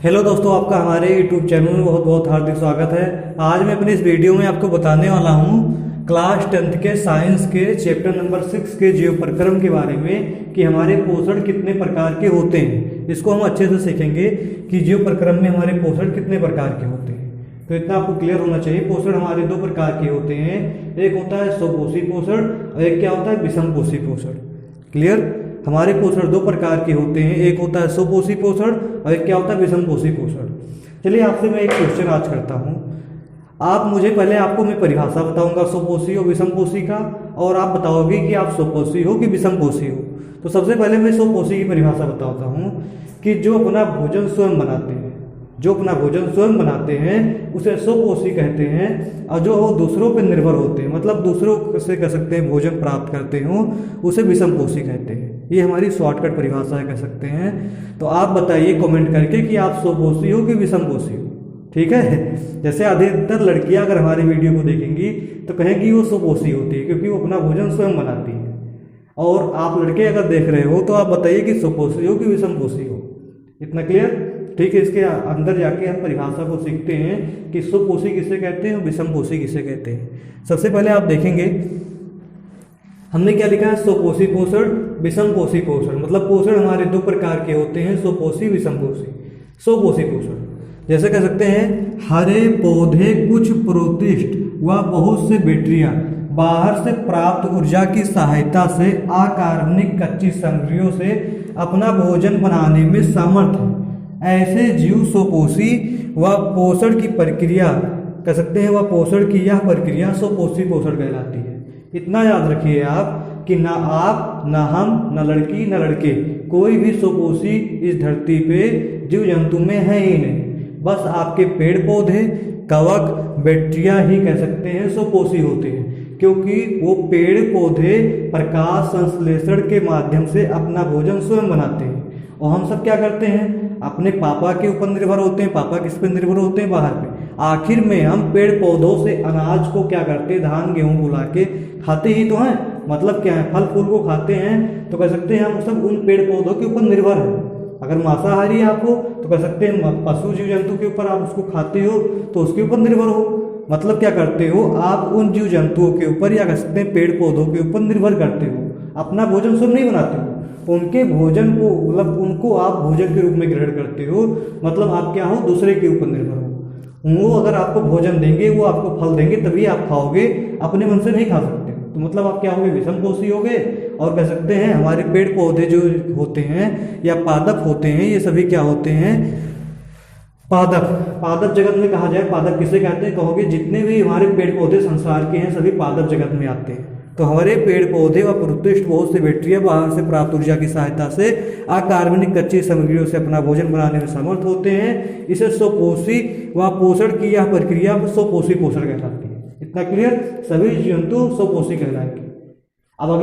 Hello दोस्तों, आपका हमारे YouTube चैनल में बहुत बहुत हार्दिक स्वागत है। आज मैं अपने इस वीडियो में आपको बताने वाला हूँ क्लास 10th के साइंस के चैप्टर नंबर 6 के जीव प्रक्रम के बारे में कि हमारे पोषण कितने प्रकार के होते हैं। इसको हम अच्छे से सीखेंगे कि जीव प्रक्रम में हमारे पोषण कितने प्रकार के होते हैं। तो इतना आपको क्लियर होना चाहिए। पोषण हमारे दो प्रकार के होते हैं, एक होता है स्वपोषी पोषण और एक क्या होता है विषमपोषी पोषण। क्लियर? हमारे पोषण दो प्रकार के होते हैं, एक होता है स्वपोषी पोषण और एक क्या होता है विषमपोषी पोषण। चलिए आपसे मैं एक क्वेश्चन आज करता हूँ। आप मुझे पहले आपको मैं परिभाषा बताऊंगा स्वपोषी और विषमपोषी का, और आप बताओगे कि आप स्वपोषी हो कि विषमपोषी हो। तो सबसे पहले मैं स्वपोषी की परिभाषा बताता हूँ कि जो अपना भोजन स्वयं बनाते हैं, जो अपना भोजन स्वयं बनाते हैं उसे स्वपोषी कहते हैं। और जो वो दूसरों पर निर्भर होते हैं, मतलब दूसरों से कह सकते हैं भोजन प्राप्त करते हो, उसे विषमपोषी कहते हैं। ये हमारी शॉर्टकट परिभाषा है, कह सकते हैं। तो आप बताइए कमेंट करके कि आप स्वपोषी हो कि विषमपोषी हो। ठीक है? जैसे अधिकतर लड़कियां अगर हमारी वीडियो को देखेंगी तो कहेंगी वो स्वपोषी होती है क्योंकि वो अपना भोजन स्वयं बनाती है। और आप लड़के अगर देख रहे हो तो आप बताइए कि स्वपोषी हो कि विषमपोषी हो। इतना क्लियर? ठीक है, इसके अंदर जाके हम परिभाषा को सीखते हैं कि स्वपोषी किसे कहते हैं और विषमपोषी किसे कहते हैं। सबसे पहले आप देखेंगे हमने क्या लिखा है, स्वपोषी पोषण विषमपोषी पोषण। मतलब पोषण हमारे दो प्रकार के होते हैं, स्वपोषी विषमपोषी। स्वपोषी पोषण जैसे कह सकते हैं हरे पौधे कुछ प्रोटिस्ट व बहुत से बैक्टीरिया बाहर से प्राप्त ऊर्जा की सहायता से अकार्बनिक कच्ची सामग्रियों से अपना भोजन बनाने में समर्थ है। ऐसे जीव स्वपोषी व पोषण की प्रक्रिया कह सकते हैं, वह पोषण की यह प्रक्रिया स्वपोषी पोषण कहलाती है। इतना याद रखिए आप कि ना आप, ना हम, ना लड़की, ना लड़के, कोई भी स्वपोषी इस धरती पे जीव जंतु में है ही नहीं। बस आपके पेड़ पौधे, कवक, बैक्टीरिया ही कह सकते हैं स्वपोषी होते हैं, क्योंकि वो पेड़ पौधे प्रकाश संश्लेषण के माध्यम से अपना भोजन स्वयं बनाते हैं। और हम सब क्या करते हैं, अपने पापा के ऊपर निर्भर होते हैं। पापा किस पे निर्भर होते हैं? बाहर पे। आखिर में हम पेड़ पौधों से अनाज को क्या करते हैं, धान गेहूं बुला के खाते ही तो हैं। मतलब क्या है, फल फूल को खाते हैं। तो कह सकते हैं हम सब उन पेड़ पौधों के ऊपर निर्भर हैं। अगर मांसाहारी आप हो तो कह सकते हैं पशु जीव जंतु के ऊपर आप उसको खाते हो तो उसके ऊपर निर्भर हो। मतलब क्या करते हो, आप उन जीव जंतुओं के ऊपर या कह सकते हैं पेड़ पौधों के ऊपर निर्भर करते हो। अपना भोजन स्वयं नहीं बनाते हो, उनके भोजन को मतलब उनको आप भोजन के रूप में ग्रहण करते हो। मतलब आप क्या हो, दूसरे के ऊपर निर्भर हो। वो अगर आपको भोजन देंगे, वो आपको फल देंगे तभी आप खाओगे, अपने मन से नहीं खा सकते। तो मतलब आप क्या होगे, विषमपोषी होगे। और कह सकते हैं हमारे पेड़ पौधे जो होते हैं या पादप होते हैं, ये सभी क्या होते हैं, पादप। पादप जगत में कहा जाए, पादप किसे कहते हैं कहोगे, जितने भी हमारे पेड़ पौधे संसार के हैं सभी पादप जगत में आते हैं। तो हमारे पेड़ पौधे व प्रोटिस्ट बहुत से बैक्टीरिया बाहर से प्राप्त ऊर्जा की सहायता से अकार्बनिक कच्ची सामग्रियों से अपना भोजन बनाने में समर्थ होते हैं। इसे स्वपोषी व पोषण की यह प्रक्रिया स्वपोषी पोषण कहलाती है। इतना क्लियर? सभी जंतु स्वपोषी कहलाएंगे। अब अगले